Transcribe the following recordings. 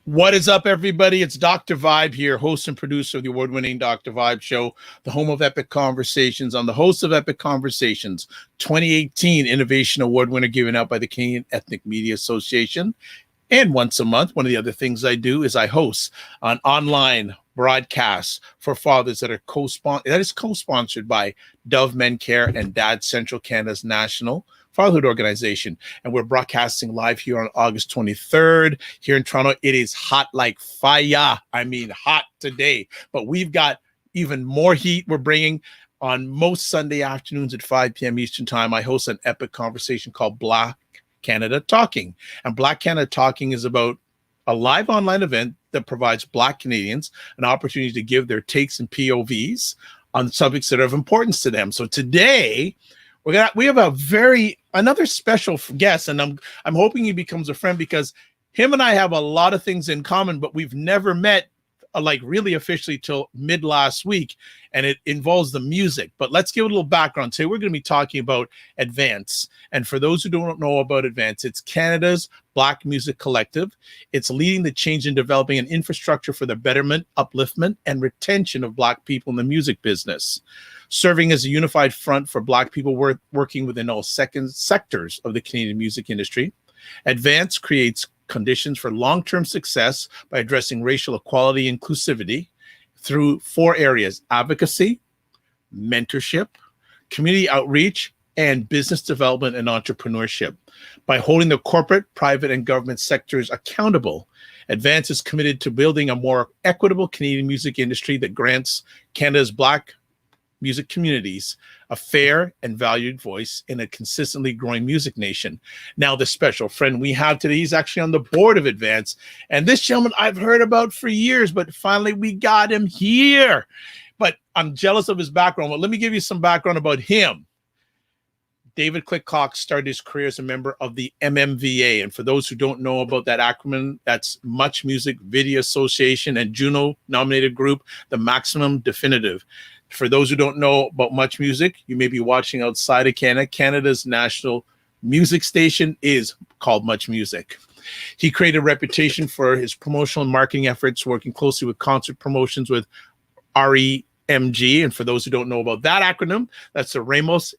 What is up, everybody? It's Dr. Vibe here, host and producer of the award-winning Dr. Vibe Show, the home of Epic Conversations. I'm the host of Epic Conversations, 2018 Innovation Award winner given out by the Canadian Ethnic Media Association. And once a month, one of the other things I do is I host an online broadcast for fathers that is co-sponsored by Dove Men Care and Dad Central Canada's National Fatherhood Organization. And we're broadcasting live here on August 23rd here in Toronto. It is hot like fire. I mean, hot today, but we've got even more heat we're bringing. On most Sunday afternoons at 5 p.m. Eastern Time, I host an epic conversation called Black Canada Talking. And Black Canada Talking is about a live online event that provides Black Canadians an opportunity to give their takes and POVs on subjects that are of importance to them. So today, we have another special guest, and I'm hoping he becomes a friend because him and I have a lot of things in common, but we've never met like really officially till mid last week, and it involves the music. But let's give it a little background. Today we're going to be talking about Advance, and for those who don't know about Advance, it's Canada's Black music collective. It's leading the change in developing an infrastructure for the betterment, upliftment, and retention of Black people in the music business, serving as a unified front for Black people working within all sectors of the Canadian music industry. Advance creates conditions for long-term success by addressing racial equality and inclusivity through 4 areas: advocacy, mentorship, community outreach, and business development and entrepreneurship. By holding the corporate, private, and government sectors accountable, Advance is committed to building a more equitable Canadian music industry that grants Canada's Black music communities a fair and valued voice in a consistently growing music nation. Now, the special friend we have today, he's actually on the board of Advance, and this gentleman I've heard about for years, but finally we got him here. But I'm jealous of his background. Well, let me give you some background about him. David Click Cox started his career as a member of the MMVA. And for those who don't know about that acronym, that's Much Music Video Association and Juno-nominated group, the Maximum Definitive. For those who don't know about Much Music, you may be watching outside of Canada. Canada's national music station is called Much Music. He created a reputation for his promotional and marketing efforts, working closely with concert promotions with REMG. And for those who don't know about that acronym, that's the Ramos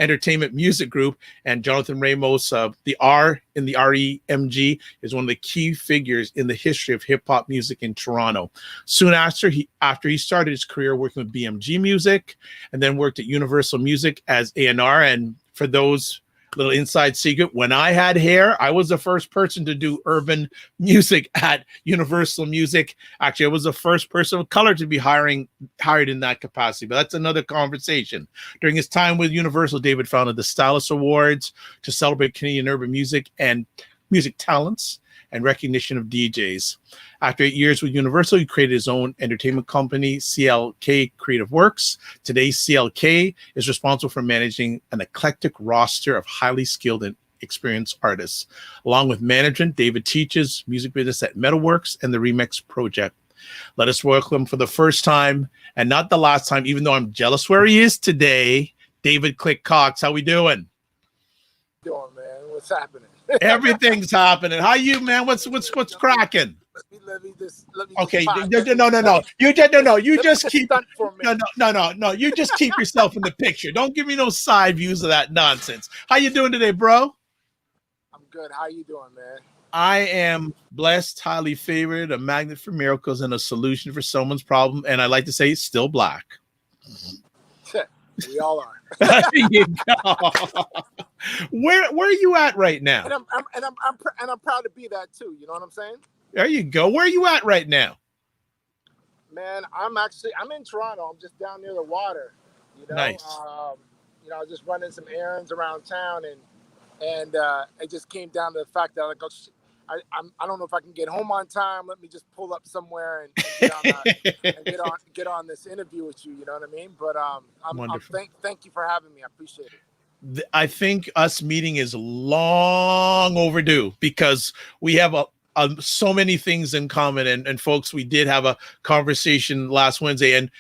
Entertainment Music Group. And Jonathan Ramos, the R in the REMG, is one of the key figures in the history of hip-hop music in Toronto. Soon after he started his career working with BMG Music, and then worked at Universal Music as A&R. And for those, little inside secret, when I had hair, I was the first person to do urban music at Universal Music. Actually, I was the first person of color to be hired in that capacity, but that's another conversation. During his time with Universal, David founded the Stylus Awards to celebrate Canadian urban music and music talents and recognition of DJs. After 8 years with Universal, he created his own entertainment company, CLK Creative Works. Today, CLK is responsible for managing an eclectic roster of highly skilled and experienced artists. Along with management, David teaches music business at Metalworks and the Remix Project. Let us welcome for the first time, and not the last time, even though I'm jealous where he is today, David Click Cox. How we doing? Doing, man? What's happening? Everything's happening. How you, man? What's cracking? Let me Okay, just no. You just keep for me. no. You just keep yourself in the picture. Don't give me no side views of that nonsense. How you doing today, bro? I'm good. How you doing, man? I am blessed, highly favored, a magnet for miracles, and a solution for someone's problem. And I like to say, still black. We all are. There you go. Where are you at right now? And I'm proud to be that too. You know what I'm saying? There you go. Where are you at right now? Man, I'm in Toronto. I'm just down near the water. You know, nice. Just running some errands around town, and it just came down to the fact that I don't know if I can get home on time. Let me just pull up somewhere and get on this interview with you. You know what I mean? But thank you for having me. I appreciate it. I think us meeting is long overdue because we have so many things in common. And folks, we did have a conversation last Wednesday, and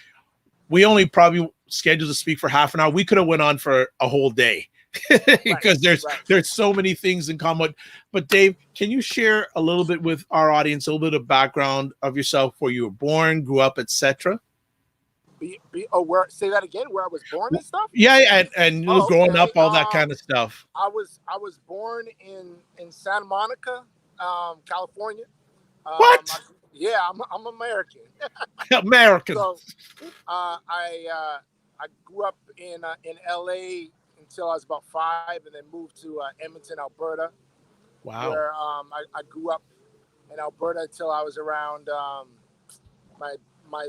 we only probably scheduled to speak for half an hour. We could have went on for a whole day. Right, because right. there's so many things in common. But Dave, can you share a little bit with our audience, a little bit of background of yourself, where you were born, grew up, etc.? Where, say that again, where I was born and stuff. Yeah, and you know, Oh, growing okay. up, all that kind of stuff. I was born in Santa Monica, California. What? Yeah, I'm American. American. So I grew up in LA until I was about 5, and then moved to Edmonton, Alberta, Wow. where I grew up in Alberta until I was around my my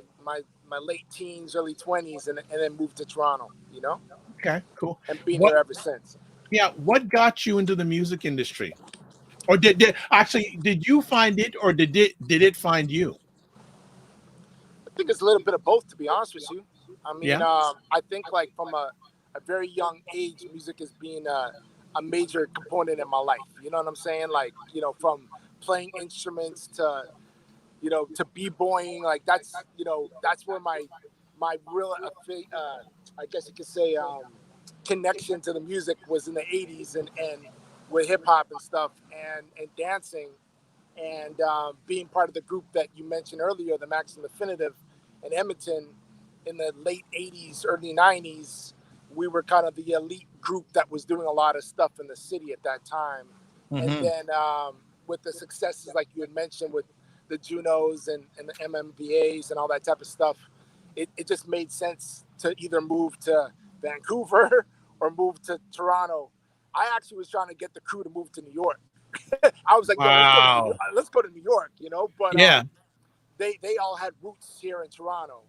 my late teens, early 20s, and then moved to Toronto. Okay, cool. And been What? here ever since. Yeah, what got you into the music industry? Or did actually did you find it, or did it find you? I think it's a little bit of both, to be honest with you. I mean, Yeah. I think like from a very young age, music has been a major component in my life. You know what I'm saying? Like, from playing instruments to, to b-boying, like that's where my real, I guess you could say, connection to the music was in the 80s, and with hip hop and stuff, and dancing, and being part of the group that you mentioned earlier, the Maxim Definitive in Edmonton in the late 80s, early 90s. We were kind of the elite group that was doing a lot of stuff in the city at that time. And Hmm. then with the successes, like you had mentioned, with the Junos and the MMVAs and all that type of stuff, it just made sense to either move to Vancouver or move to Toronto. I actually was trying to get the crew to move to New York. I was like, yo, Wow. let's go to New York, But Yeah. they all had roots here in Toronto,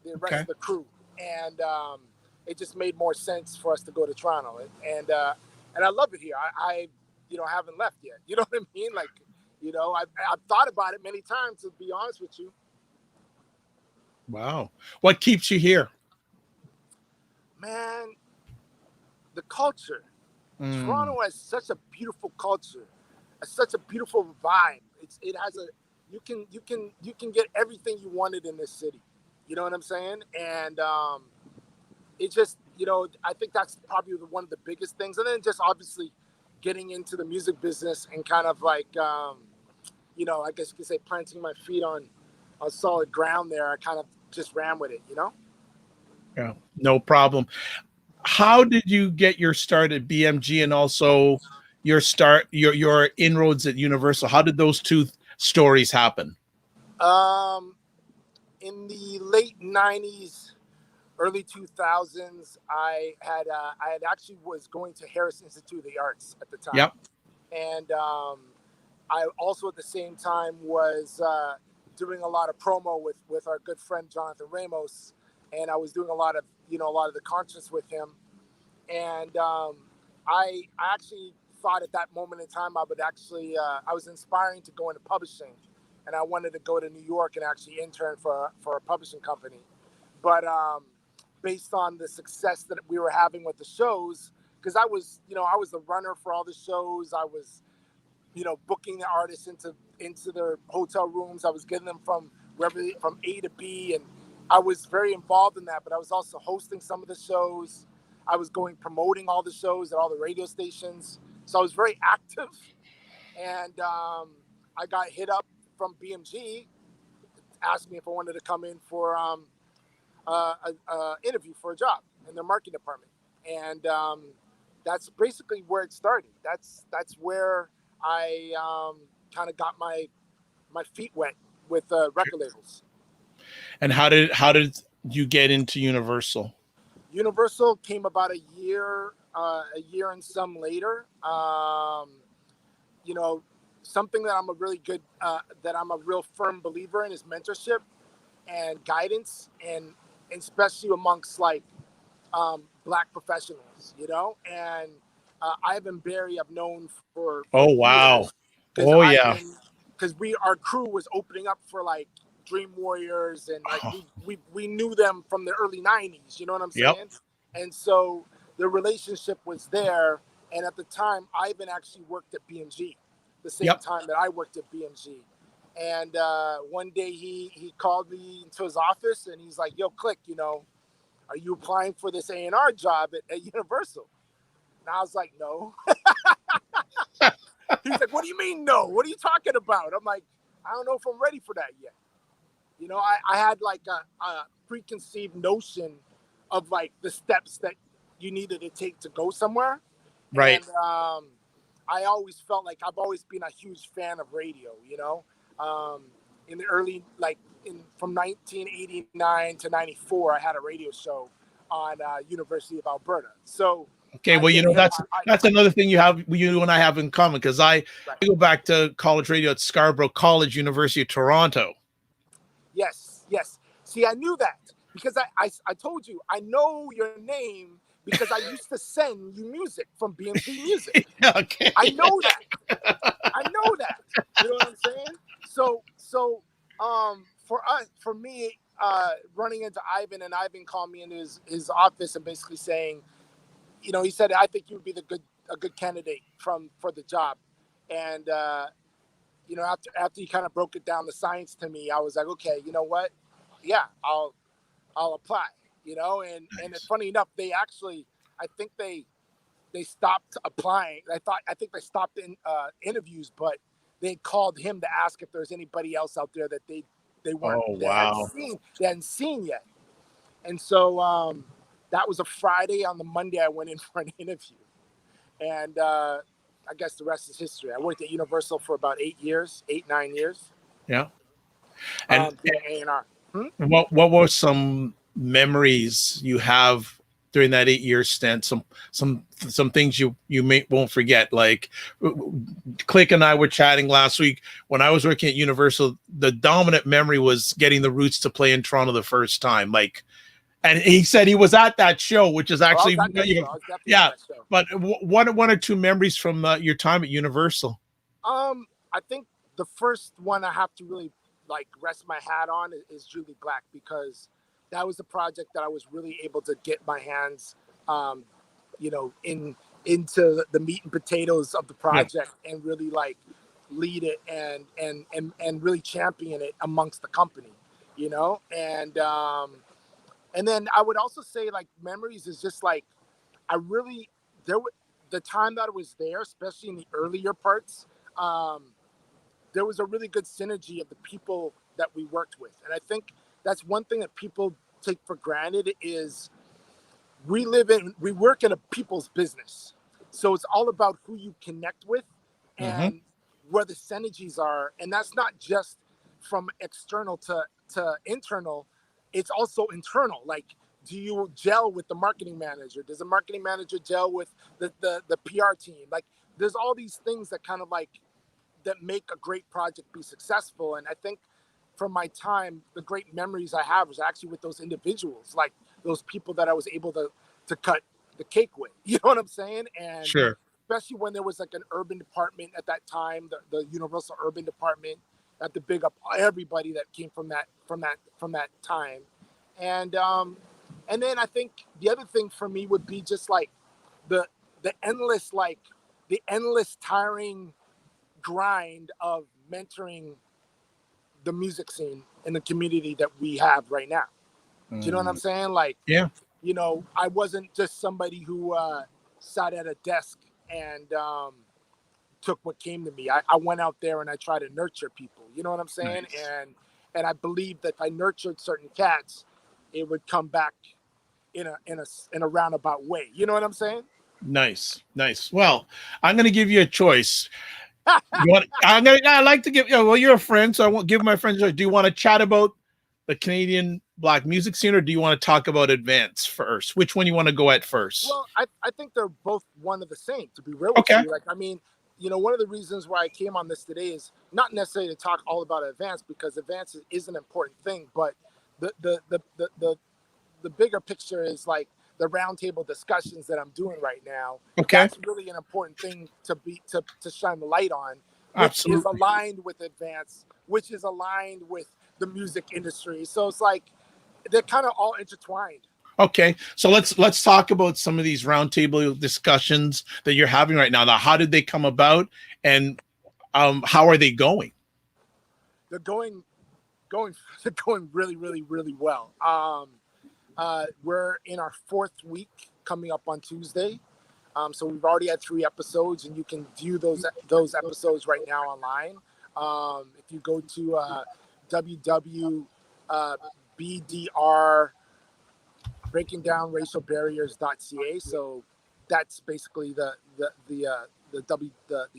the rest Okay. of the crew, and it just made more sense for us to go to Toronto, and I love it here. I haven't left yet. You know what I mean? Like, I've thought about it many times, to be honest with you. Wow. What keeps you here? Man, the culture. Mm. Toronto has such a beautiful culture, such a beautiful vibe. It has a you can get everything you wanted in this city. You know what I'm saying? And it just I think that's probably one of the biggest things. And then just obviously getting into the music business and kind of like I guess you could say planting my feet on solid ground there. I kind of just ran with it. Yeah. No problem. How did you get your start at BMG, and also your inroads at Universal? How did those two stories happen? Um, in the late '90s, early 2000s, I had actually was going to Harris Institute of the Arts at the time, Yep. and I also at the same time was doing a lot of promo with our good friend Jonathan Ramos, and I was doing a lot of the concerts with him, and I actually thought at that moment in time I would actually I was inspiring to go into publishing, and I wanted to go to New York and actually intern for a publishing company, but based on the success that we were having with the shows, because I was the runner for all the shows. I was booking the artists into their hotel rooms. I was getting them from from A to B, and I was very involved in that. But I was also hosting some of the shows. I was promoting all the shows at all the radio stations. So I was very active, and I got hit up from BMG, asked me if I wanted to come in for a interview for a job in their marketing department, and that's basically where it started. That's where I kind of got my feet wet with record labels. And how did you get into Universal? Universal came about a year and some later. You know, something that that I'm a real firm believer in is mentorship and guidance, and especially amongst like Black professionals, and Ivan Barry I've known for Oh, wow. years, because Oh, yeah. our crew was opening up for like Dream Warriors, and like we knew them from the early '90s. You know what I'm Yep. saying? And so the relationship was there. And at the time, Ivan actually worked at BMG, the same Yep. time that I worked at BMG. And one day he called me into his office, and he's like, "Yo, Click, are you applying for this A&R job at Universal?" And I was like, no. He's like, what do you mean no? What are you talking about? I'm like, I don't know if I'm ready for that yet. You know, I had like a preconceived notion of like the steps that you needed to take to go somewhere. Right. And I always felt like I've always been a huge fan of radio, you know. In the early, like from 1989 to 94, I had a radio show on University of Alberta. So Okay, well, you know, that's another thing you and I have in common, because I go back to college radio at Scarborough College, University of Toronto. Yes. See, I knew that because I told you, I know your name because I used to send you music from BMP Music. Okay. I know that. You know what I'm saying? So for me, running into Ivan, and Ivan called me into his office and basically saying, you know, he said, I think you would be a good candidate for the job. And you know, after he kind of broke it down, the science to me, I was like, okay, you know what? Yeah, I'll apply, you know? And it's funny enough, they actually, I think they stopped applying. I think they stopped in interviews, but they called him to ask if there's anybody else out there that they weren't, they hadn't seen yet. And so that was a Friday. On the Monday, I went in for an interview. And I guess the rest is history. I worked at Universal for about 9 years. Yeah. And A&R. What were some memories you have during that 8-year stint? Some things you won't forget. Like Click and I were chatting last week when I was working at Universal. The dominant memory was getting the Roots to play in Toronto the first time. Like, and he said he was at that show, which is actually yeah. But one or two memories from your time at Universal. I think the first one I have to really like rest my hat on is Julie Black, because that was a project that I was really able to get my hands, you know, into the meat and potatoes of the project, and really like lead it and really champion it amongst the company, you know. And then I would also say like memories is just like the time that I was there, especially in the earlier parts, there was a really good synergy of the people that we worked with. And I think that's one thing that people take for granted is we work in a people's business. So it's all about who you connect with and where the synergies are. And that's not just from external to internal. It's also internal. Like, do you gel with the marketing manager? Does the marketing manager gel with the PR team? Like, there's all these things that kind of like that make a great project be successful. And I think from my time, the great memories I have was actually with those individuals, like those people that I was able to cut the cake with. You know what I'm saying? And especially when there was like an urban department at that time, the Universal Urban Department, at the big up everybody that came from that time. And then I think the other thing for me would be just like the endless tiring grind of mentoring the music scene in the community that we have right now. Do you know what I'm saying? Like, you know, I wasn't just somebody who sat at a desk and took what came to me. I went out there and I tried to nurture people. You know what I'm saying? And I believe that if I nurtured certain cats, it would come back in a roundabout way. You know what I'm saying? Nice. Well, I'm gonna give you a choice. I like to give. Well, you're a friend, so I won't give my friends. Do you want to chat about the Canadian Black music scene, or do you want to talk about Advance first? Which one you want to go at first? Well, I think they're both one of the same. To be real with you, like, I mean, you know, one of the reasons why I came on this today is not necessarily to talk all about Advance, because Advance is an important thing, but the bigger picture is like the roundtable discussions that I'm doing right now. That's really an important thing to shine the light on, which is aligned with Advance, which is aligned with the music industry. So it's like they're kind of all intertwined. Okay, so let's talk about some of these roundtable discussions that you're having right now. Now, how did they come about, and how are they going? They're going really, really, really well. We're in our 4th week coming up on Tuesday. So we've already had 3 episodes, and you can view those episodes right now online. If you go to www.bdr breakingdownracialbarriers.ca, so that's basically the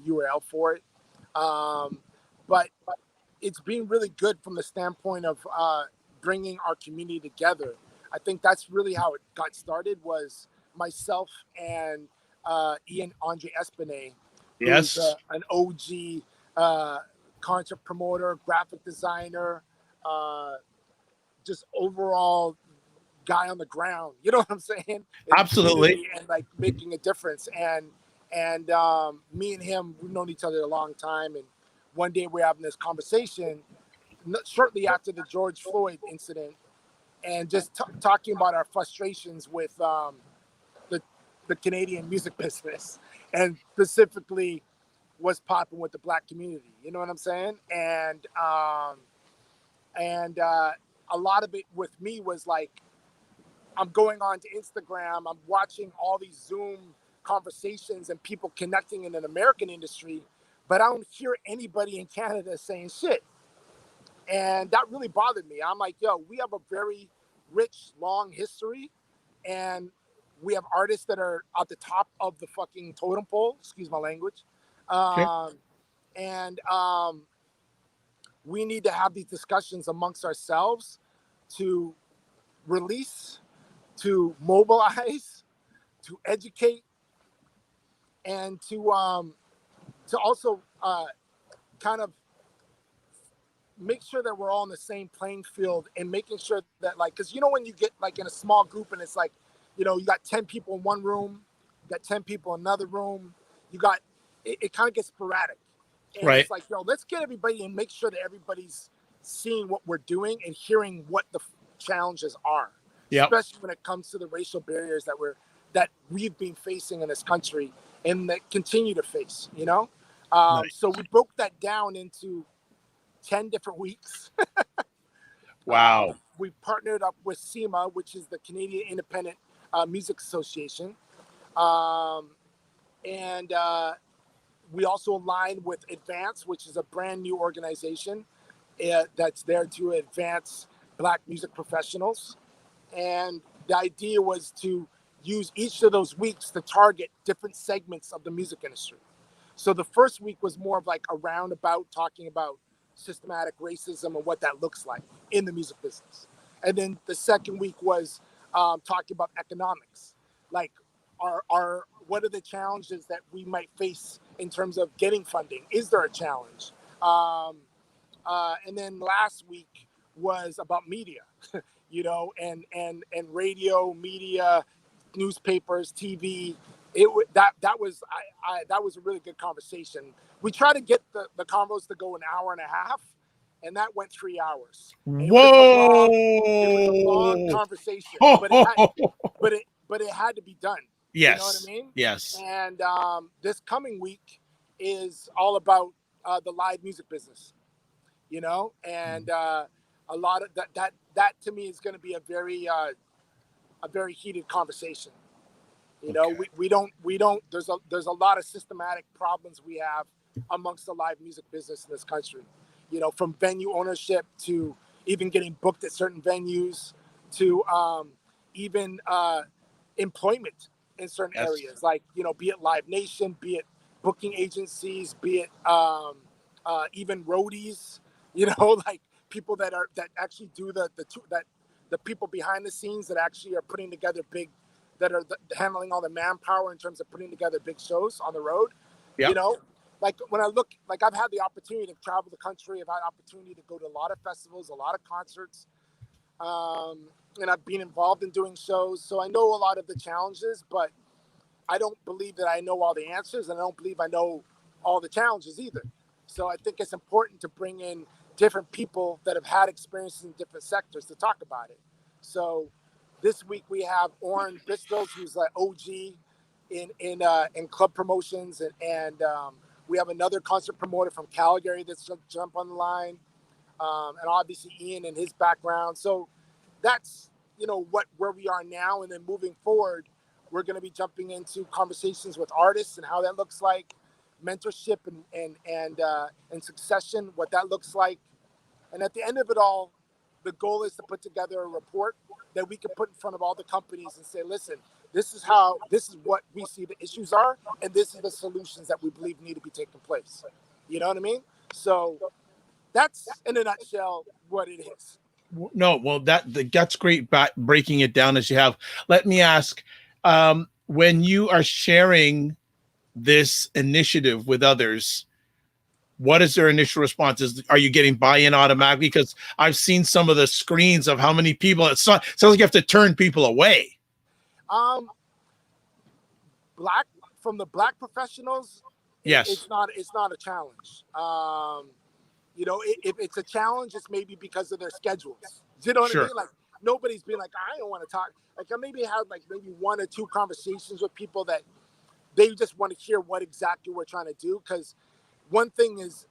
URL for it. But it's been really good from the standpoint of bringing our community together. I think that's really how it got started, was myself and Ian Andre Espinay, who's Yes. an OG concert promoter, graphic designer, just overall guy on the ground. You know what I'm saying? In Absolutely. and like making a difference. And me and him, we've known each other a long time. And one day we're having this conversation shortly after the George Floyd incident, and just talking about our frustrations with the Canadian music business, and specifically what's popping with the Black community. You know what I'm saying? And a lot of it with me was like, I'm going on to Instagram, I'm watching all these Zoom conversations and people connecting in an American industry, but I don't hear anybody in Canada saying shit. And that really bothered me. I'm like, yo, we have a very rich, long history, and we have artists that are at the top of the fucking totem pole, excuse my language. Okay. And we need to have these discussions amongst ourselves to release, to mobilize, to educate, and to also kind of make sure that we're all on the same playing field, and making sure that, like, because when you get like in a small group and it's like, you got 10 people in one room, you got 10 people in another room, it kind of gets sporadic. And Right. it's like, let's get everybody and make sure that everybody's seeing what we're doing and hearing what the challenges are. Yep. Especially when it comes to the racial barriers that we've been facing in this country and that continue to face, Nice. So we broke that down into 10 different weeks. Wow. We partnered up with CIMA, which is the Canadian Independent Music Association. And we also aligned with Advance, which is a brand new organization that's there to advance Black music professionals. And the idea was to use each of those weeks to target different segments of the music industry. So the first week was more of like a roundabout talking about systematic racism and what that looks like in the music business. And then the second week was talking about economics, like what are the challenges that we might face in terms of getting funding? Is there a challenge? And then last week was about media, and radio, media, newspapers, TV. That was a really good conversation. We try to get the convos to go an hour and a half, and that went 3 hours. And Whoa! It was a long conversation, but it had to be done. Yes. You know what I mean? Yes. And this coming week is all about the live music business, and a lot of that to me is going to be a very heated conversation. Okay. We don't there's a lot of systematic problems we have amongst the live music business in this country, from venue ownership to even getting booked at certain venues to even employment in certain areas, like, be it Live Nation, be it booking agencies, be it even roadies, like people that actually do the people behind the scenes that actually are putting together that are handling all the manpower in terms of putting together big shows on the road. Yep. Like when I look, like I've had the opportunity to travel the country, I've had the opportunity to go to a lot of festivals, a lot of concerts, and I've been involved in doing shows. So I know a lot of the challenges, but I don't believe that I know all the answers, and I don't believe I know all the challenges either. So I think it's important to bring in different people that have had experiences in different sectors to talk about it. So this week we have Oren Bistos, who's like OG in club promotions, and we have another concert promoter from Calgary that's jump on the line, and obviously Ian and his background. So that's where we are now, and then moving forward, We're going to be jumping into conversations with artists and how that looks like, mentorship and succession, what that looks like. And at the end of it all, the goal is to put together a report that we can put in front of all the companies and say, listen, this is what we see the issues are, and this is the solutions that we believe need to be taking place. You know what I mean? So that's in a nutshell what it is. No, well, that's great. Breaking it down as you have. Let me ask, when you are sharing this initiative with others, what is their initial responses? Are you getting buy-in automatically? Because I've seen some of the screens of how many people. It sounds like you have to turn people away. From the black professionals, Yes, it's not a challenge. You know, if it's a challenge, it's maybe because of their schedules. You know what I sure, mean? Like nobody's been like, I don't want to talk. Like I maybe had like maybe 1 or 2 conversations with people that they just want to hear what exactly we're trying to do. Because one thing is,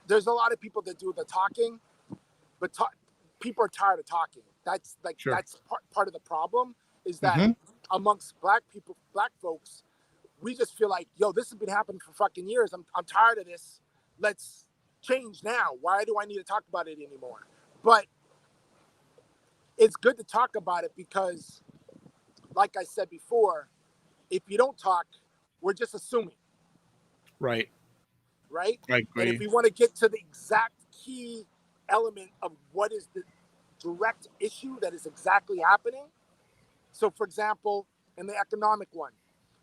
there's a lot of people that do the talking, but people are tired of talking. That's sure. that's part of the problem is that Mm-hmm. amongst black folks, we just feel like, yo, this has been happening for fucking years. I'm tired of this. Let's change now. Why do I need to talk about it anymore? But it's good to talk about it because, like I said before, if you don't talk, we're just assuming, Right. right? I And if agree. we want to get to the exact key element of what is the direct issue that is exactly happening. So, for example, in the economic one,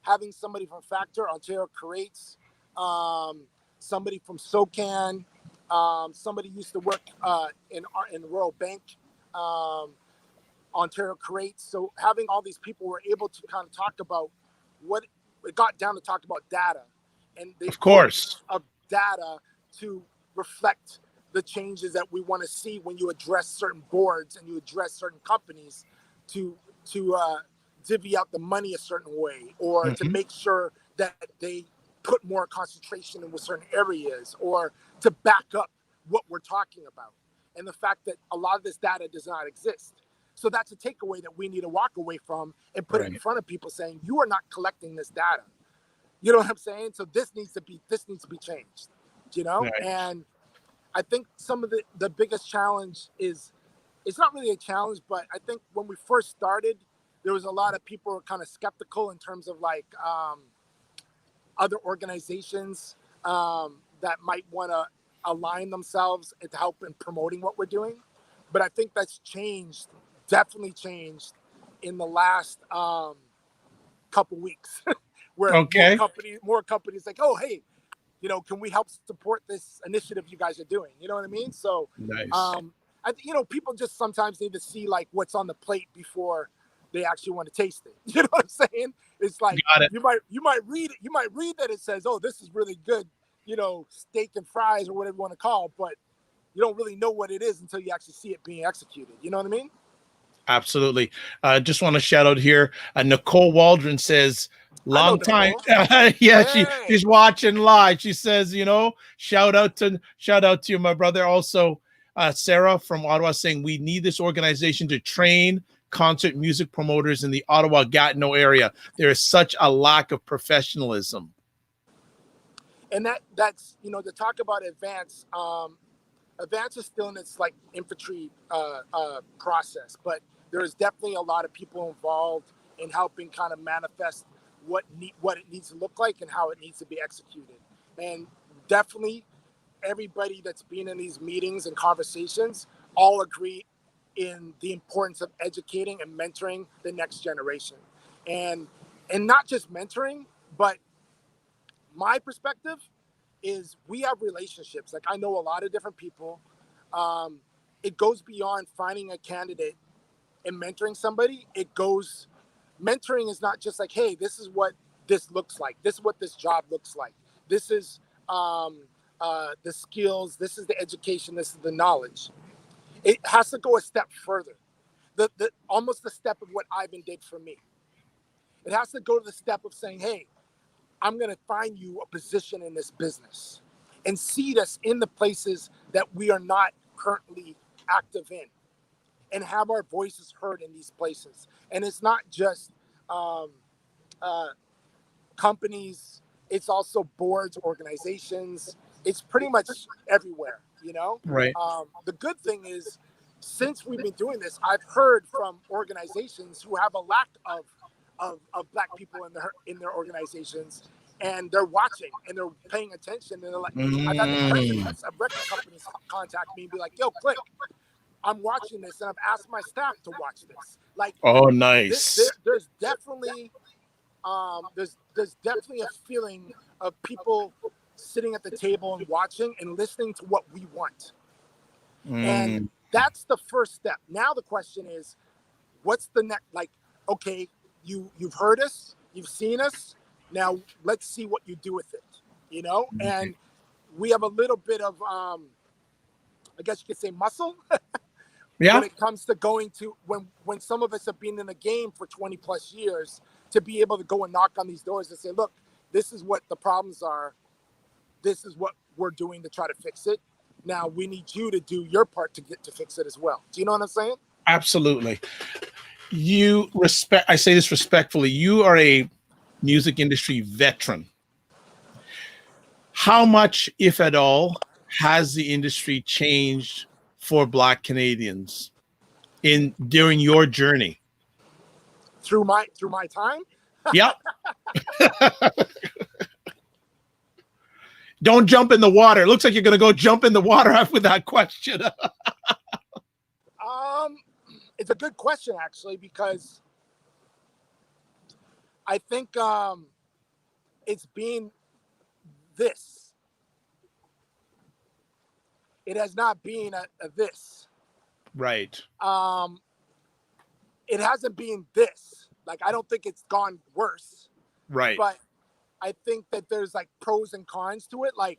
having somebody from Factor, Ontario Creates, somebody from SOCAN, somebody used to work in Royal Bank, Ontario Creates. So having all these people were able to kind of talk about what it got down to talk about data and the Of course. importance of data to reflect the changes that we want to see when you address certain boards and you address certain companies to divvy out the money a certain way, or to Mm-hmm. make sure that they put more concentration in certain areas, or to back up what we're talking about. And the fact that a lot of this data does not exist. So that's a takeaway that we need to walk away from and put it in Right. front of people, saying, you are not collecting this data. You know what I'm saying? So this needs to be changed, you know? Right. And I think some of the biggest challenge is, it's not really a challenge, but I think when we first started, there was a lot of people who were kind of skeptical in terms of like other organizations that might want to align themselves to help in promoting what we're doing. But I think that's changed, definitely changed in the last couple weeks, where Okay. more companies like, oh, hey, you know, can we help support this initiative you guys are doing? You know what I mean? So, Nice. people just sometimes need to see like what's on the plate before they actually want to taste it. You know what I'm saying? It's like Got it. you might read it, you might read that it says, oh, this is really good, you know, steak and fries or whatever you want to call it, but you don't really know what it is until you actually see it being executed. You know what I mean? Absolutely. Just want to shout out here. Nicole Waldron says, I know long time. Nicole. Yeah, Hey, she's watching live. She says, shout out to you, my brother. Also, Sarah from Ottawa saying we need this organization to train concert music promoters in the Ottawa Gatineau area. There is such a lack of professionalism. and that's to talk about Advance. Advance is still in its like infantry process, but there is definitely a lot of people involved in helping kind of manifest what it needs to look like and how it needs to be executed. And definitely everybody that's been in these meetings and conversations all agree in the importance of educating and mentoring the next generation. And not just mentoring, but my perspective is we have relationships. Like I know a lot of different people. It goes beyond finding a candidate and mentoring somebody. Mentoring is not just like, hey, this is what this looks like. This is what this job looks like. This is the skills. This is the education. This is the knowledge. It has to go a step further. Almost the step of what Ivan did for me. It has to go to the step of saying, hey, I'm going to find you a position in this business and seed us in the places that we are not currently active in, and have our voices heard in these places. And it's not just companies. It's also boards, organizations. It's pretty much everywhere, you know? Right. The good thing is, since we've been doing this, I've heard from organizations who have a lack of Black people in their organizations, and they're watching and they're paying attention. And they're like, I've had record companies contact me and be like, "Yo, Click, I'm watching this, and I've asked my staff to watch this." Like, oh, nice. there's definitely there's definitely a feeling of people sitting at the table and watching and listening to what we want. And that's the first step. Now the question is, what's the next? Like, okay, you've heard us, you've seen us. Now let's see what you do with it, you know? And we have a little bit of, I guess you could say, muscle Yeah. when it comes to going to, when some of us have been in the game for 20 plus years, to be able to go and knock on these doors and say, look, this is what the problems are. This is what we're doing to try to fix it. Now we need you to do your part to fix it as well. Do you know what I'm saying? Absolutely. I say this respectfully, you are a music industry veteran. How much, if at all, has the industry changed for Black Canadians during your journey? Through my time? Yep. Don't jump in the water. It looks like you're going to go jump in the water with that question. It's a good question, actually, because I think it's been this. It has not been a this. Right. It hasn't been this. Like, I don't think it's gone worse. Right. But I think that there's like pros and cons to it. Like,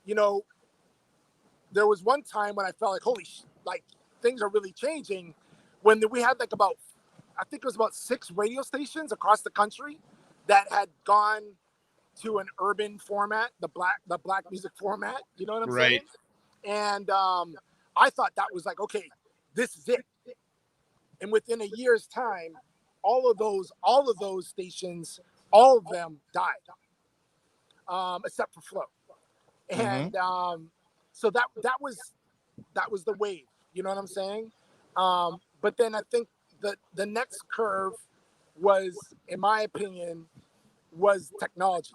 you know, there was one time when I felt like, like things are really changing, when we had like I think it was about 6 radio stations across the country that had gone to an urban format, the black music format. You know what I'm saying? And I thought that was like, okay, this is it. And within a year's time, all of those stations, all of them died, except for Flow. And so that was the wave. You know what I'm saying? But then I think the next curve was, in my opinion, was technology.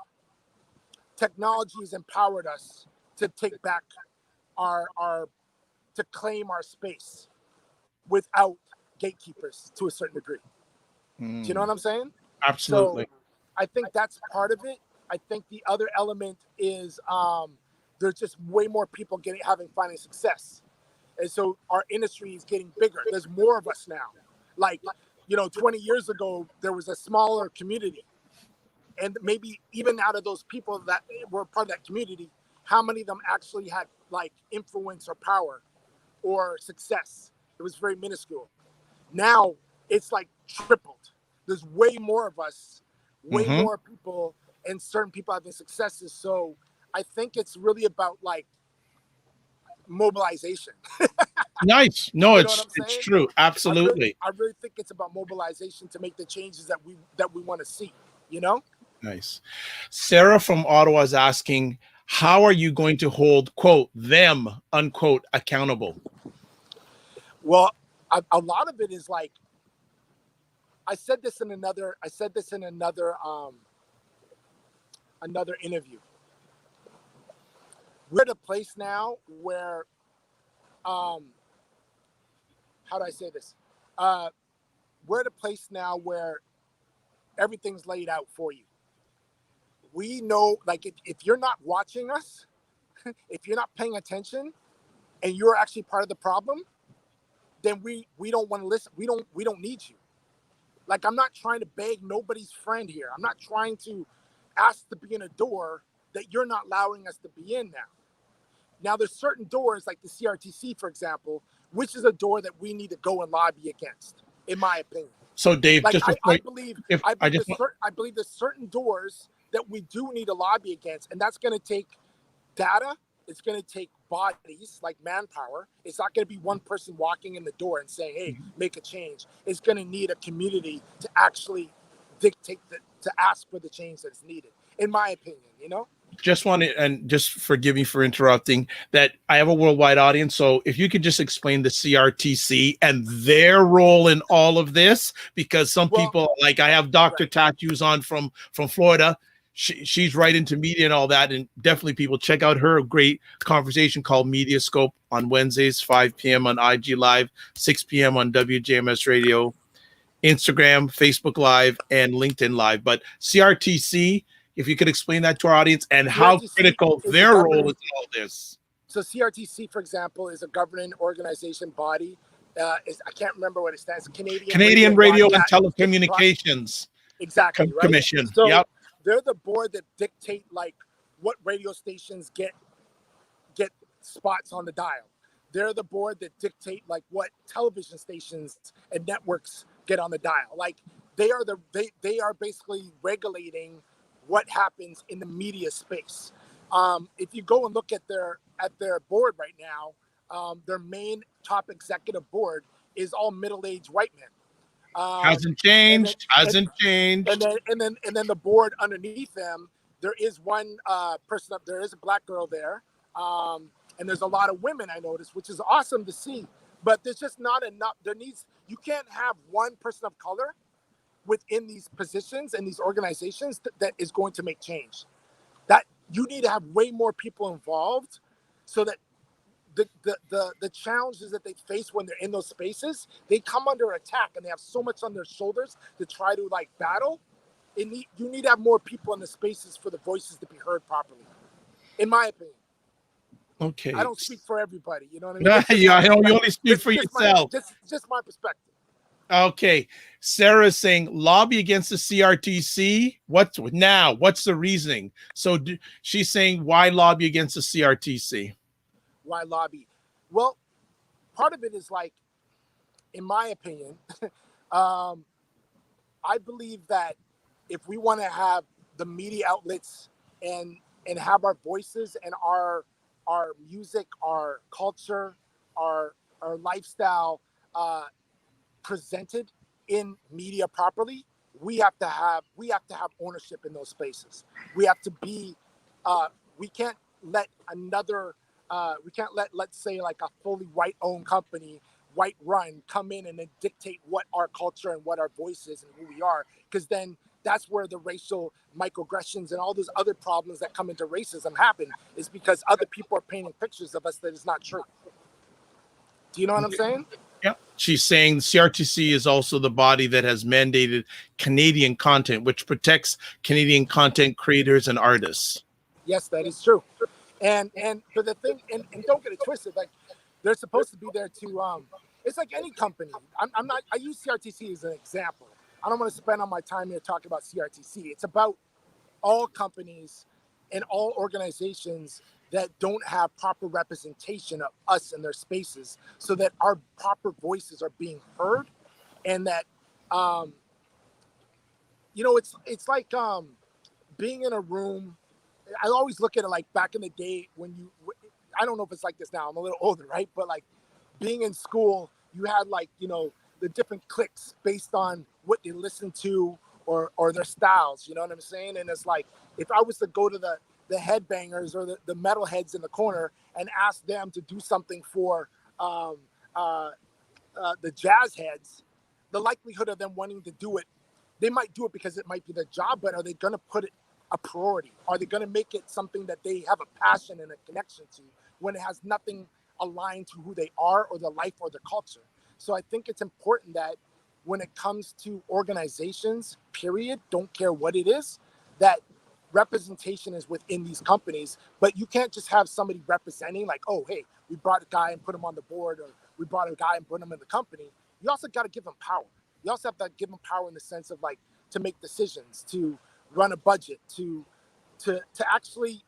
Technology has empowered us to take back to claim our space without gatekeepers to a certain degree. Do you know what I'm saying? Absolutely. So I think that's part of it. I think the other element is there's just way more people finding success. And so our industry is getting bigger. There's more of us now. Like, 20 years ago, there was a smaller community. And maybe even out of those people that were part of that community, how many of them actually had like influence or power or success? It was very minuscule. Now it's like tripled. There's way more of us, way more people, and certain people having successes. So I think it's really about like mobilization. Nice. No, You know it's true. Absolutely. I really think it's about mobilization to make the changes that we want to see, you know? Nice. Sarah from Ottawa is asking, how are you going to hold, quote, them, unquote, accountable? Well, a lot of it is like, I said this in another interview. We're at a place now where, how do I say this? We're at a place now where everything's laid out for you. We know, like, if you're not watching us, if you're not paying attention, and you're actually part of the problem, then we don't want to listen. We don't need you. Like, I'm not trying to beg nobody's friend here. I'm not trying to ask to be in a door that you're not allowing us to be in now. Now, there's certain doors, like the CRTC, for example, which is a door that we need to go and lobby against, in my opinion. So, Dave, like, I believe there's certain doors that we do need to lobby against, and that's going to take data. It's going to take bodies, like manpower. It's not going to be one person walking in the door and saying, hey, make a change. It's going to need a community to actually dictate to ask for the change that's needed, in my opinion, you know? Just wanted, and just forgive me for interrupting, that I have a worldwide audience. So if you could just explain the CRTC and their role in all of this, because some people, like I have Dr. Tattoos on from Florida. She's right into media and all that. And definitely people check out her great conversation called Mediascope on Wednesdays, 5 p.m. on IG Live, 6 p.m. on WJMS Radio, Instagram, Facebook Live, and LinkedIn Live. But CRTC, if you could explain that to our audience and how critical their role is in all this. So CRTC, for example, is a governing organization body. I can't remember what it stands. Canadian Radio and Telecommunications. Exactly, right? Commission. So yep. They're the board that dictate like what radio stations get spots on the dial. They're the board that dictate like what television stations and networks get on the dial. Like they are basically regulating what happens in the media space. If you go and look at their board right now, their main top executive board is all middle-aged white men. Hasn't changed. And then the board underneath them, there is one person up there is a black girl there, and there's a lot of women I noticed, which is awesome to see. But there's just not enough. You can't have one person of color within these positions and these organizations that is going to make change. That you need to have way more people involved, so that the challenges that they face when they're in those spaces, they come under attack and they have so much on their shoulders to try to like battle. You need to have more people in the spaces for the voices to be heard properly, in my opinion. Okay. I don't speak for everybody, you know what I mean? Yeah, I know you only speak for yourself. Just my perspective. Okay. Sarah's saying lobby against the CRTC. What's the reasoning? So she's saying why lobby against the CRTC? Why lobby? Well, part of it is like, in my opinion, I believe that if we want to have the media outlets and have our voices and our music, our culture, our lifestyle presented in media properly, we have to have ownership in those spaces. We have to be. We can't let let's say like a fully white-owned company, white-run, come in and then dictate what our culture and what our voice is and who we are, because then that's where the racial microaggressions and all those other problems that come into racism happen, is because other people are painting pictures of us that is not true. Do you know what I'm saying? Yeah. She's saying CRTC is also the body that has mandated Canadian content, which protects Canadian content creators and artists. Yes, that is true. And for the thing, and don't get it twisted, like they're supposed to be there to it's like any company. I use CRTC as an example. I don't want to spend all my time here talking about CRTC. It's about all companies and all organizations that don't have proper representation of us in their spaces, so that our proper voices are being heard, and that it's like being in a room. I always look at it like back in the day when I don't know if it's like this now, I'm a little older, right? But like being in school, you had like, the different cliques based on what they listen to or their styles, you know what I'm saying? And it's like, if I was to go to the headbangers or the metalheads in the corner and ask them to do something for the jazz heads, the likelihood of them wanting to do it, they might do it because it might be their job, but are they going to put it a priority? Are they going to make it something that they have a passion and a connection to when it has nothing aligned to who they are or their life or their culture? So I think it's important that when it comes to organizations, period, don't care what it is, that representation is within these companies. But you can't just have somebody representing like, oh, hey, we brought a guy and put him on the board, or we brought a guy and put him in the company. You also got to give them power. You also have to give them power in the sense of like to make decisions, to run a budget, to actually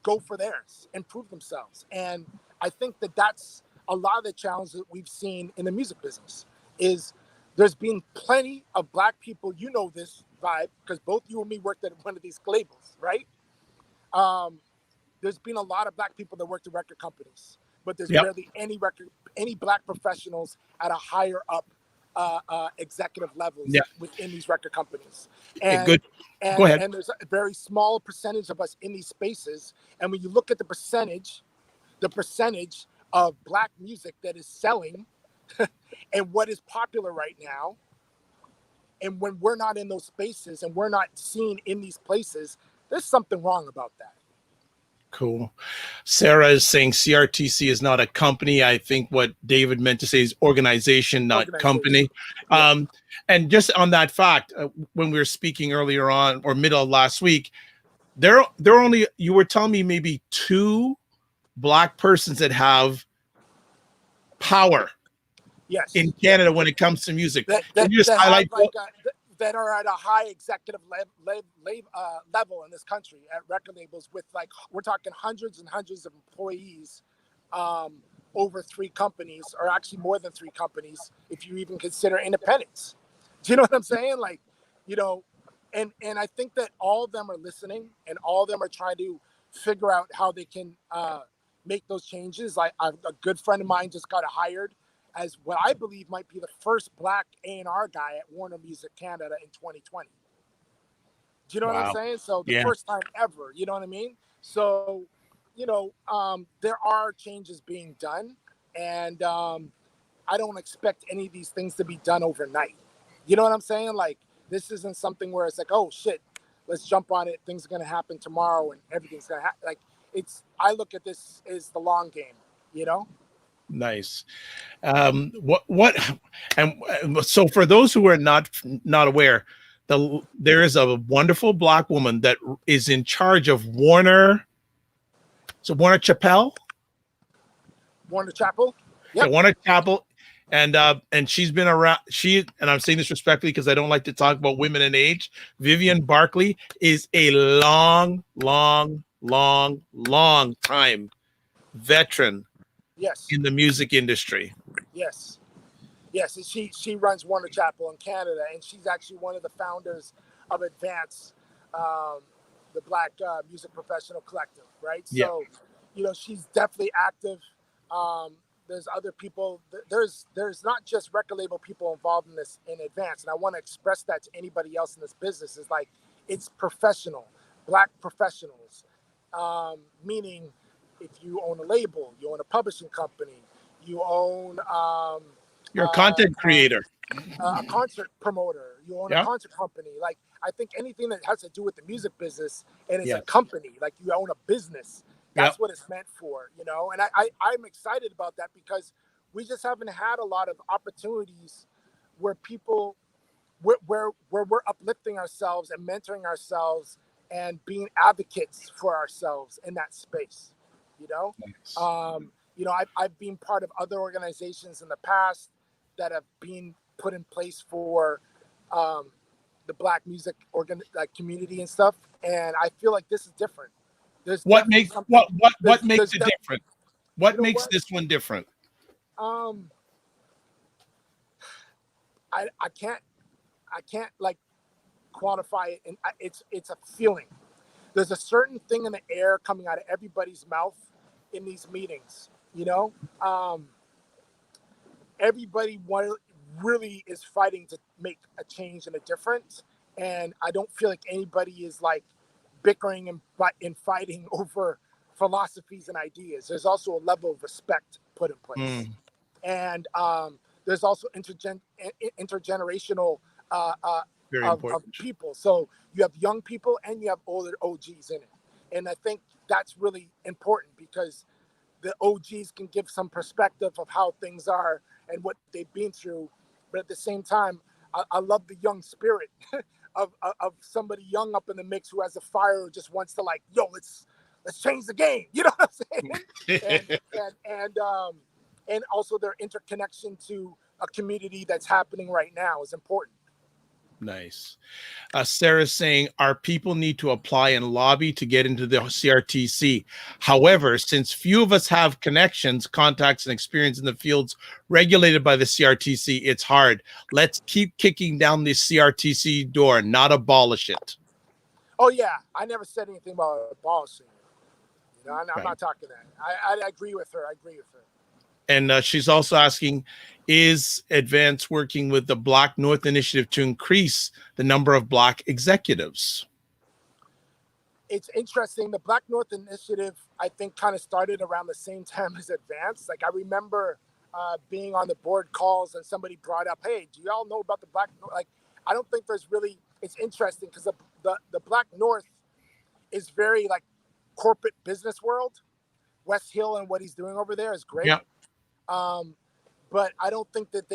go for theirs and prove themselves. And I think that's a lot of the challenge that we've seen in the music business. Is there's been plenty of Black people, you know this vibe, because both you and me worked at one of these labels, right? There's been a lot of Black people that worked at record companies, but there's barely any Black professionals at a higher up executive levels Yeah. within these record companies. Okay, And good. Go ahead. and there's a very small percentage of us in these spaces. And when you look at the percentage of Black music that is selling and what is popular right now, and when we're not in those spaces and we're not seen in these places, there's something wrong about that. Cool. Sarah is saying CRTC is not a company. I think what David meant to say is organization, not company. Yeah. And just on that fact, when we were speaking earlier on or middle of last week, there only, you were telling me maybe 2 Black persons that have power Yes. in Canada when it comes to music. Can you just that highlight have that are at a high executive level in this country at record labels with, like, we're talking hundreds and hundreds of employees, over 3 companies, or actually more than 3 companies if you even consider independents. Do you know what I'm saying? Like, you know, and I think that all of them are listening, and all of them are trying to figure out how they can make those changes. Like, a good friend of mine just got hired as what I believe might be the first Black A&R guy at Warner Music Canada in 2020. Do you know what I'm saying? So the first time ever, you know what I mean? So, you know, there are changes being done, and I don't expect any of these things to be done overnight. You know what I'm saying? Like, this isn't something where it's like, oh shit, let's jump on it. Things are going to happen tomorrow and everything's going to happen. Like, I look at this as the long game, you know? Nice. And so for those who are not aware, there is a wonderful Black woman that is in charge of Warner. So Warner Chappell, Warner Chapel. yeah, Warner Chapel, and she's been around. And I'm saying this respectfully because I don't like to talk about women in age. Vivian Barkley is a long time veteran. Yes. In the music industry. Yes. Yes, and she runs Warner Chapel in Canada, and she's actually one of the founders of Advance, the Black Music Professional Collective, right? Yeah. So, you know, she's definitely active. There's other people. There's not just record label people involved in this in Advance, and I want to express that to anybody else in this business. Is like, it's professional, Black professionals, meaning if you own a label, you own a publishing company, you own you're a content creator, a concert promoter, you own a concert company. Like, I think anything that has to do with the music business and it's a company, like you own a business, that's what it's meant for, you know? And I'm excited about that because we just haven't had a lot of opportunities where people, where we're uplifting ourselves and mentoring ourselves and being advocates for ourselves in that space, you know? Nice. You know, I've been part of other organizations in the past that have been put in place for the Black music community and stuff, and I feel like this is different. What makes it different? What makes this one different? I can't like quantify it, and it's a feeling. There's a certain thing in the air coming out of everybody's mouth in these meetings, you know? Everybody really is fighting to make a change and a difference. And I don't feel like anybody is like bickering and fighting over philosophies and ideas. There's also a level of respect put in place. And there's also intergenerational of people. So you have young people and you have older OGs in it. And I think that's really important because the OGs can give some perspective of how things are and what they've been through. But at the same time, I love the young spirit of somebody young up in the mix who has a fire, who just wants to like, yo, let's change the game. You know what I'm saying? and also their interconnection to a community that's happening right now is important. Nice. Sarah's saying our people need to apply and lobby to get into the CRTC. However, since few of us have connections, contacts, and experience in the fields regulated by the CRTC, it's hard. Let's keep kicking down the CRTC door, not abolish it. Oh yeah, I never said anything about abolishing it. You know, I'm not talking that. I agree with her. And she's also asking, is Advance working with the Black North Initiative to increase the number of Black executives? It's interesting. The Black North Initiative, I think, kind of started around the same time as Advance. Like, I remember being on the board calls and somebody brought up, hey, do y'all know about the Black North? Like, I don't think there's really, it's interesting because the Black North is very like corporate business world. West Hill and what he's doing over there is great. Yeah. But I don't think that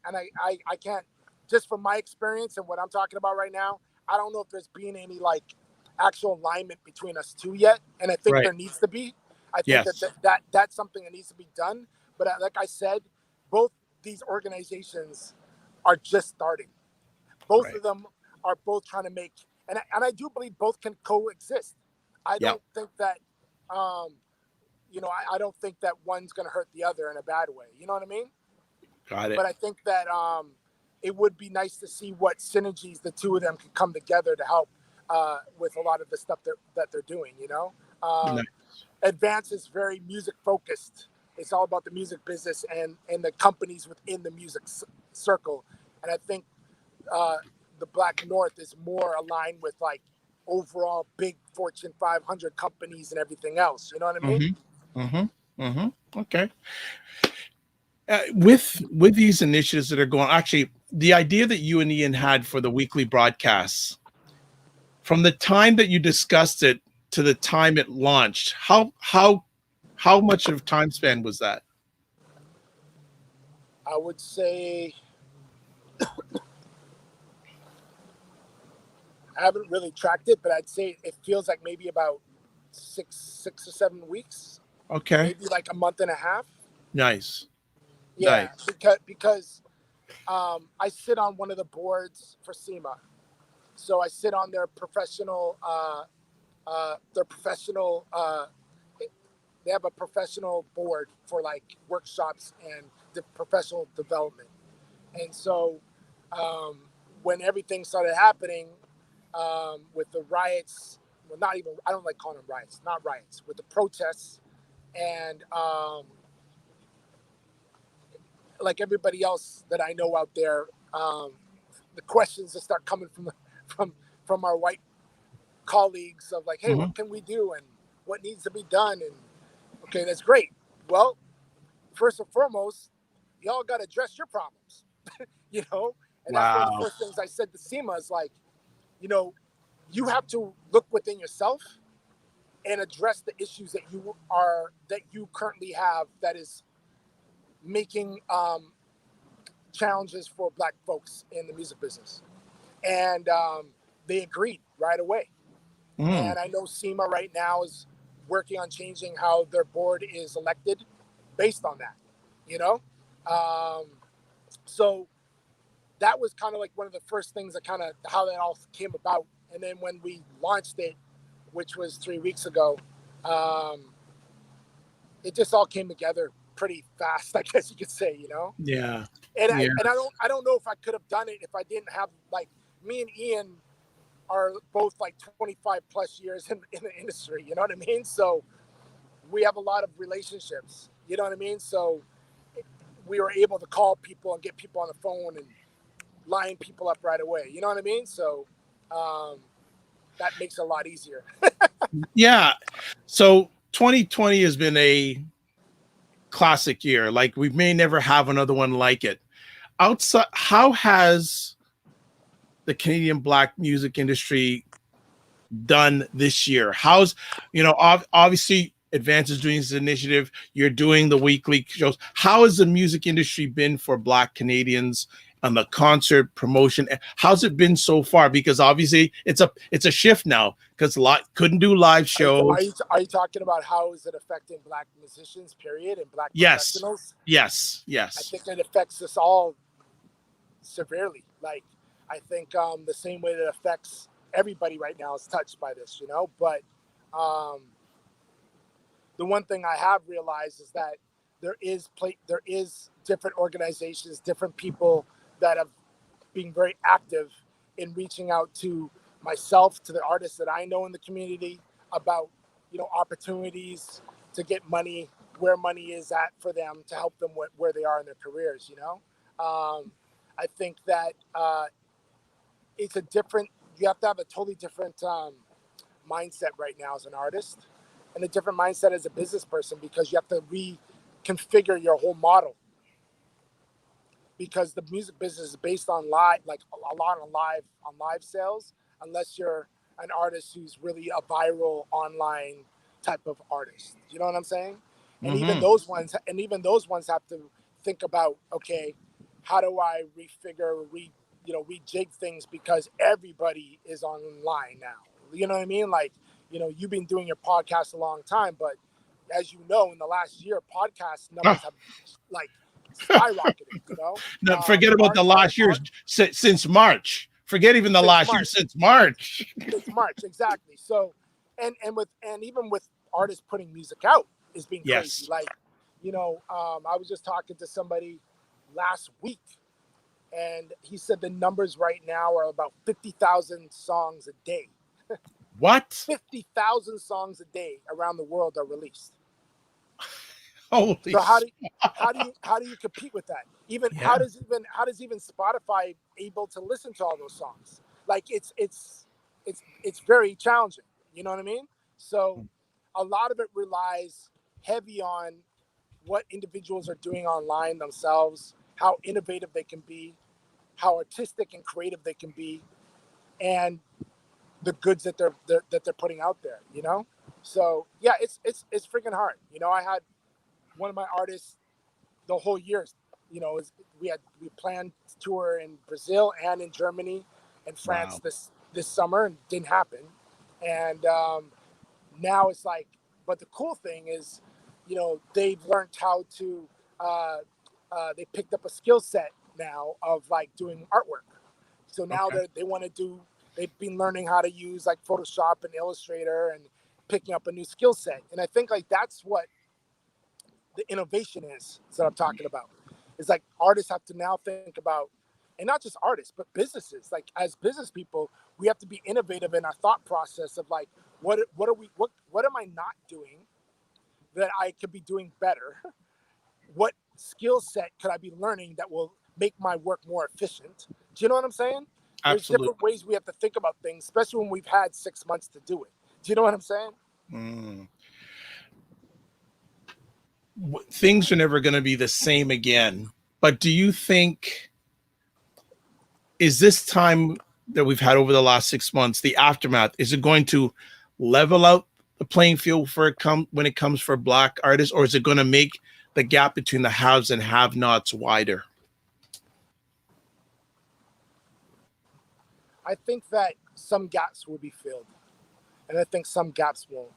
and I can't, just from my experience and what I'm talking about right now, I don't know if there's been any like actual alignment between us two yet. And I think Right. there needs to be. I think Yes. that's something that needs to be done. But like I said, both these organizations are just starting. Both Right. of them are both trying to make, and I do believe both can coexist. I Yeah. don't think that, I don't think that one's going to hurt the other in a bad way. You know what I mean? Got it. But I think that it would be nice to see what synergies the two of them can come together to help with a lot of the stuff that they're doing, you know? Nice. Advance is very music focused. It's all about the music business and the companies within the music circle. And I think the Black North is more aligned with like overall big Fortune 500 companies and everything else. You know what I mean? Okay. With these initiatives that are going, actually, the idea that you and Ian had for the weekly broadcasts, from the time that you discussed it to the time it launched, how much of time span was that? I would say I haven't really tracked it, but I'd say it feels like maybe about six or 7 weeks. Okay. Maybe like a month and a half. Nice. Yeah, Nice. because I sit on one of the boards for SEMA, so I sit on their professional. They have a professional board for like workshops and the professional development, and so when everything started happening with the riots, well, not even, I don't like calling them riots, not riots, with the protests and like everybody else that I know out there, the questions that start coming from our white colleagues of like, hey, what can we do and what needs to be done? And okay, that's great. Well, first and foremost, y'all got to address your problems, you know? And that's one of the Wow. first things I said to SEMA is like, you know, you have to look within yourself and address the issues that you currently have that is making challenges for Black folks in the music business. And they agreed right away. And I know SEMA right now is working on changing how their board is elected based on that, you know? So that was kind of like one of the first things that kind of how that all came about. And then when we launched it, which was 3 weeks ago, it just all came together pretty fast, I guess you could say, you know? Yeah. And Yeah. I don't know if I could have done it if I didn't have, like, me and Ian are both like 25 plus years in the industry, you know what I mean? So we have a lot of relationships, you know what I mean? So we were able to call people and get people on the phone and line people up right away, you know what I mean? So that makes it a lot easier. Yeah. So 2020 has been a classic year. Like, we may never have another one like it. Outside, how has the Canadian Black music industry done this year? How's, obviously Advance is doing this initiative, you're doing the weekly shows. How has the music industry been for Black Canadians on the concert promotion? How's it been so far? Because obviously it's a shift now, because a lot couldn't do live shows. Are you talking about how is it affecting Black musicians, period, and Black Yes. professionals? Yes. I think it affects us all severely. Like, I think the same way that affects everybody right now is touched by this, you know? But the one thing I have realized is that there is different organizations, different people that have been very active in reaching out to myself, to the artists that I know in the community about, opportunities to get money where money is at for them to help them where they are in their careers. I think that it's you have to have a totally different mindset right now as an artist, and a different mindset as a business person, because you have to reconfigure your whole model, because the music business is based on live, like a lot on live sales, unless you're an artist who's really a viral online type of artist. You know what I'm saying? And even those ones have to think about, okay, how do I rejig things, because everybody is online now. You know what I mean? Like, you've been doing your podcast a long time, but as you know, in the last year, podcast numbers have like skyrocketed. No, forget about the last year, since March. Forget even the last year, since March. Since March, exactly. So, and even with artists putting music out is being crazy. Like, I was just talking to somebody last week, and he said the numbers right now are about 50,000 songs a day. What? 50,000 songs a day around the world are released. Holy! So how do you compete with that? How does even Spotify able to listen to all those songs? Like, it's very challenging. You know what I mean? So a lot of it relies heavy on what individuals are doing online themselves, how innovative they can be, how artistic and creative they can be, and the goods that they're putting out there. So yeah, it's freaking hard. I had one of my artists the whole year. We planned to tour in Brazil and in Germany and France this summer, and didn't happen. And now it's like, but the cool thing is, they've learned how to. They picked up a skill set now of like doing artwork. So now they want to do. They've been learning how to use like Photoshop and Illustrator and picking up a new skill set. And I think like that's what the innovation is that I'm talking about. It's like artists have to now think about, and not just artists, but businesses. Like, as business people, we have to be innovative in our thought process of like, what am I not doing that I could be doing better? What skill set could I be learning that will make my work more efficient? Do you know what I'm saying? There's different ways we have to think about things, especially when we've had 6 months to do it. Do you know what I'm saying? Things are never going to be the same again. But do you think, is this time that we've had over the last 6 months, the aftermath, is it going to level out the playing field when it comes for Black artists, or is it going to make the gap between the haves and have-nots wider? I think that some gaps will be filled, and I think some gaps won't.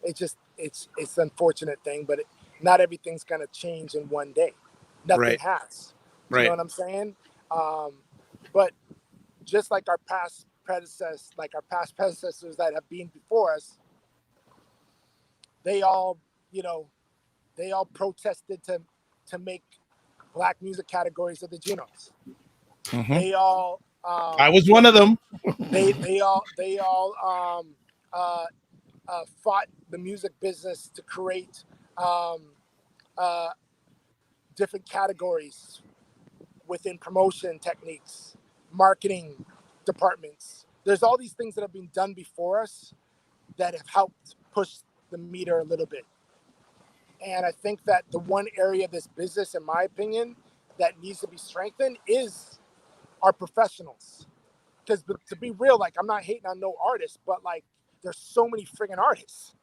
It's an unfortunate thing, but not everything's going to change in one day. Nothing has. You know what I'm saying? But just like our past predecessors that have been before us, they all protested to make Black music categories of the Junos. They all. I was one of them. They all fought the music business to create different categories within promotion techniques, marketing departments. There's all these things that have been done before us that have helped push the meter a little bit. And I think that the one area of this business, in my opinion, that needs to be strengthened is our professionals. Because to be real, like, I'm not hating on no artists, but like, there's so many friggin' artists.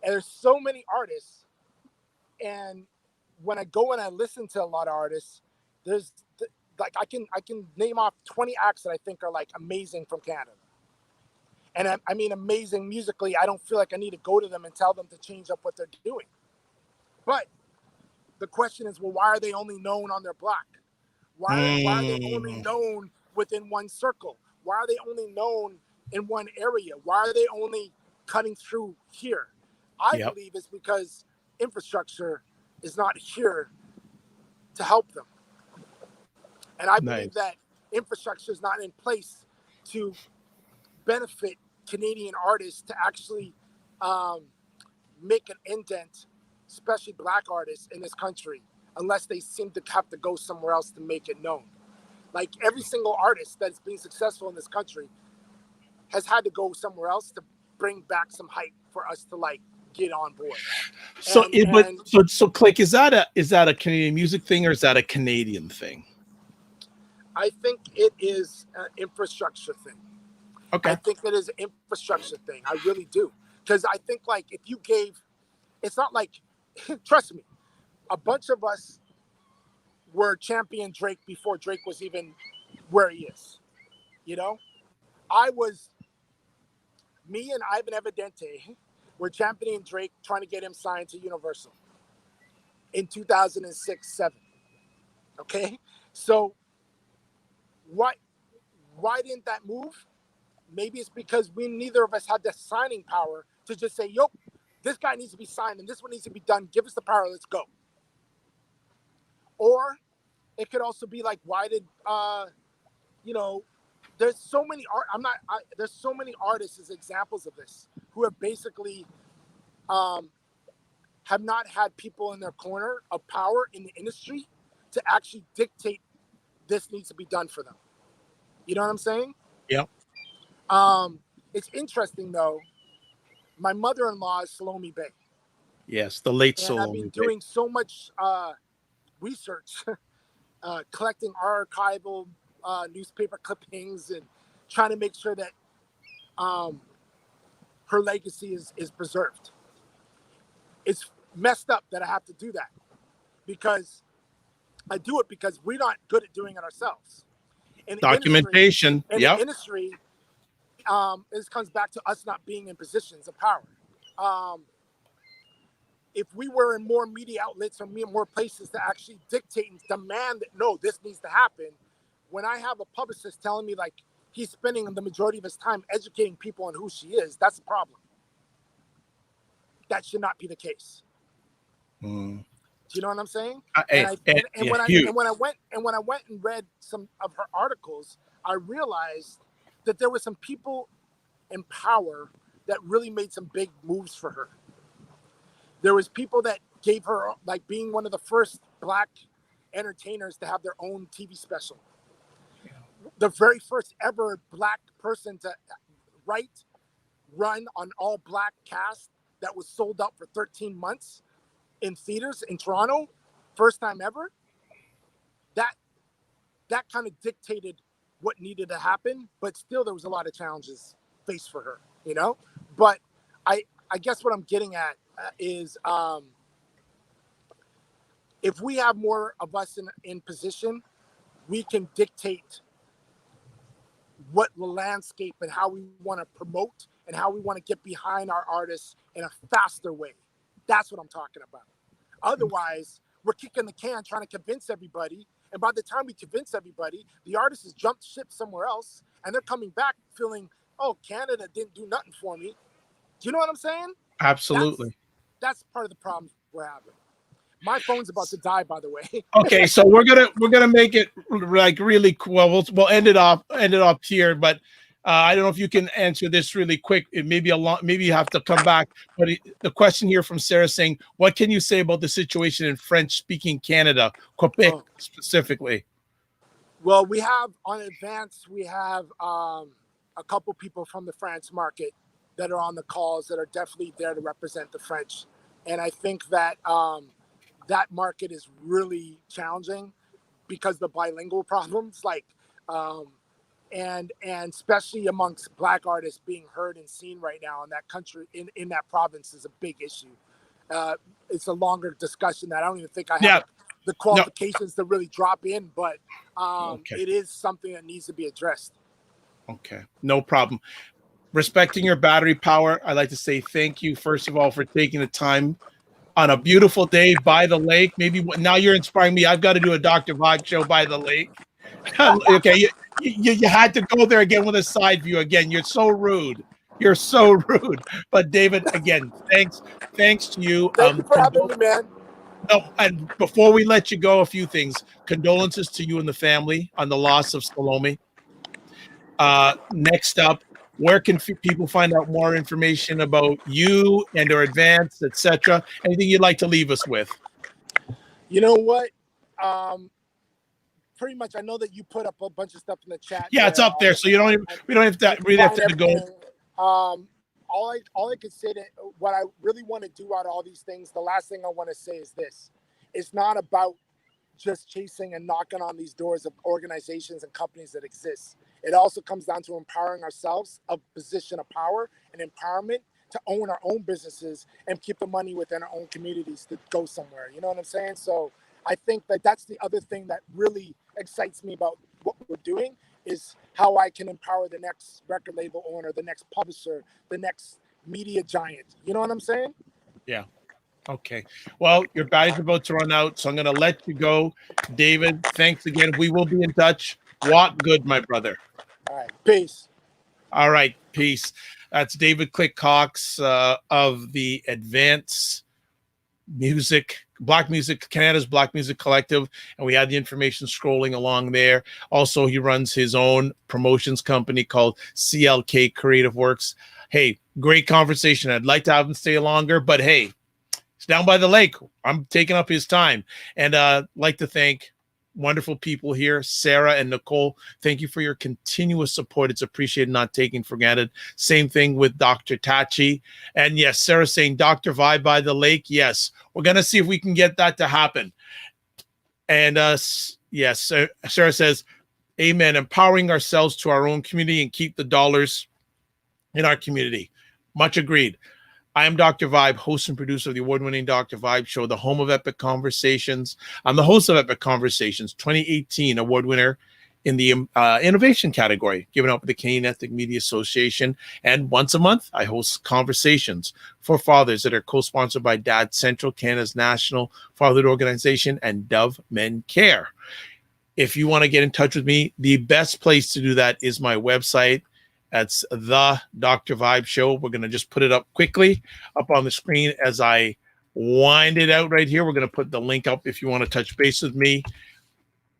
And there's so many artists. And when I go and I listen to a lot of artists, there's like, I can name off 20 acts that I think are like amazing from Canada. And I mean, amazing musically. I don't feel like I need to go to them and tell them to change up what they're doing. But the question is, well, why are they only known on their Black? Why are they only known within one circle? Why are they only known in one area? Why are they only cutting through here? I believe it's because infrastructure is not here to help them. And I believe that infrastructure is not in place to benefit Canadian artists to actually make an indent, especially black artists in this country, unless they seem to have to go somewhere else to make it known. Like every single artist that's been successful in this country has had to go somewhere else to bring back some hype for us to like get on board. So, so Click, is that a Canadian music thing or is that a Canadian thing? I think it is an infrastructure thing. Okay. I think it is an infrastructure thing. I really do. Because I think like if you gave, it's not like, trust me, a bunch of us were champion Drake before Drake was even where he is. You know? Me and Ivan Evidente were championing Drake, trying to get him signed to Universal in 2006-7. Okay? So why didn't that move? Maybe it's because neither of us had the signing power to just say, yo, this guy needs to be signed and this one needs to be done. Give us the power, let's go. Or it could also be like, why did, there's so many there's so many artists as examples of this who have basically have not had people in their corner of power in the industry to actually dictate this needs to be done for them. You know what I'm saying? Yeah. It's interesting though. My mother-in-law is Salome Bay. Yes, the late and Salome I've been Bay. doing so much research, collecting archival newspaper clippings and trying to make sure that her legacy is preserved. It's messed up that I have to do that because I do it because we're not good at doing it ourselves. In Documentation. The industry, this comes back to us not being in positions of power. If we were in more media outlets or more places to actually dictate and demand that, no, this needs to happen, when I have a publicist telling me like he's spending the majority of his time educating people on who she is, that's a problem. That should not be the case. Do you know what I'm saying? When I went and read some of her articles, I realized that there were some people in power that really made some big moves for her. There was people that gave her, like being one of the first black entertainers to have their own TV special. Yeah. The very first ever black person to run on all black cast that was sold out for 13 months in theaters in Toronto, first time ever. That kind of dictated what needed to happen, but still there was a lot of challenges faced for her, you know? But I guess what I'm getting at is if we have more of us in position, we can dictate what the landscape and how we want to promote and how we want to get behind our artists in a faster way. That's what I'm talking about. Otherwise, we're kicking the can trying to convince everybody. And by the time we convince everybody, the artist has jumped ship somewhere else and they're coming back feeling, oh, Canada didn't do nothing for me. Do you know what I'm saying? Absolutely. That's part of the problem we're having. My phone's about to die, by the way. Okay, so we're gonna make it like really cool. Well, we'll end it off here, but I don't know if you can answer this really quick. It may be a long, maybe you have to come back. But the question here from Sarah saying, what can you say about the situation in French-speaking Canada, Quebec specifically? Well, we have on Advance, we have a couple people from the France market that are on the calls that are definitely there to represent the French. And I think that that market is really challenging because of the bilingual problems, like, and especially amongst black artists being heard and seen right now in that country, in that province is a big issue. It's a longer discussion that I don't even think I have the qualifications to really drop in, but it is something that needs to be addressed. Okay, no problem. Respecting your battery power, I'd like to say thank you, first of all, for taking the time on a beautiful day by the lake. Maybe now you're inspiring me. I've got to do a Dr. Vibe show by the lake. Okay, you had to go there again with a side view again. You're so rude. You're so rude. But David, again, thanks to you. Thank you for having me, man. Oh, and before we let you go, a few things. Condolences to you and the family on the loss of Salome. Next up, where can people find out more information about you and or Advance, etc.? Anything you'd like to leave us with? You know what? Pretty much, I know that you put up a bunch of stuff in the chat. Yeah, it's up there, so you don't even, we don't have to really have to go. All I could say that what I really want to do out of all these things, the last thing I want to say is this: it's not about just chasing and knocking on these doors of organizations and companies that exist. It also comes down to empowering ourselves, a position of power and empowerment to own our own businesses and keep the money within our own communities to go somewhere. You know what I'm saying? So I think that that's the other thing that really excites me about what we're doing, is how I can empower the next record label owner, the next publisher, the next media giant. You know what I'm saying? Yeah. Okay. Well, your battery's about to run out, so I'm going to let you go. David, thanks again. We will be in touch. Walk good, my brother. All right. Peace. All right. Peace. That's David Click Cox of the Advance Music, Black Music, Canada's Black Music Collective. And we had the information scrolling along there. Also, he runs his own promotions company called CLK Creative Works. Hey, great conversation. I'd like to have him stay longer, but hey, it's down by the lake. I'm taking up his time. And like to thank wonderful people here, Sarah and Nicole. Thank you for your continuous support. It's appreciated, not taken for granted. Same thing with Dr. Tachi. And yes, Sarah saying Dr. Vibe by the lake. Yes, we're going to see if we can get that to happen. And yes, Sarah says, amen. Empowering ourselves to our own community and keep the dollars in our community. Much agreed. I am Dr. Vibe, host and producer of the award-winning Dr. Vibe Show, the home of Epic Conversations. I'm the host of Epic Conversations, 2018 award winner in the innovation category, given out by the Canadian Ethnic Media Association. And once a month, I host conversations for fathers that are co-sponsored by Dad Central, Canada's national fatherhood organization, and Dove Men Care. If you want to get in touch with me, the best place to do that is my website. That's the Dr. Vibe Show. We're going to just put it up quickly up on the screen as I wind it out right here. We're going to put the link up if you want to touch base with me.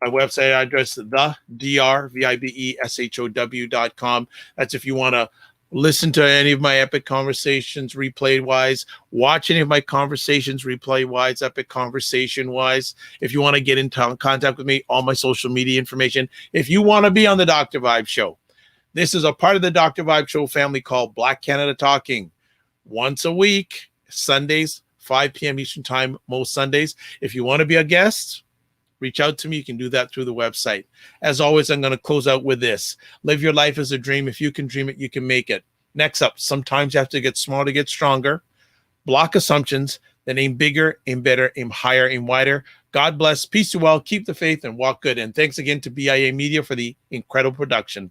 My website address, the drvibeshow.com. That's if you want to listen to any of my Epic Conversations replay-wise, watch any of my conversations replay-wise, Epic Conversation-wise. If you want to get in contact with me, all my social media information. If you want to be on the Dr. Vibe Show, this is a part of the Dr. Vibe Show family called Black Canada Talking. Once a week, Sundays, 5 p.m. Eastern Time, most Sundays. If you want to be a guest, reach out to me. You can do that through the website. As always, I'm going to close out with this. Live your life as a dream. If you can dream it, you can make it. Next up, sometimes you have to get small to get stronger. Block assumptions, then aim bigger, aim better, aim higher, aim wider. God bless. Peace to well. Keep the faith and walk good. And thanks again to BIA Media for the incredible production.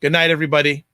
Good night, everybody.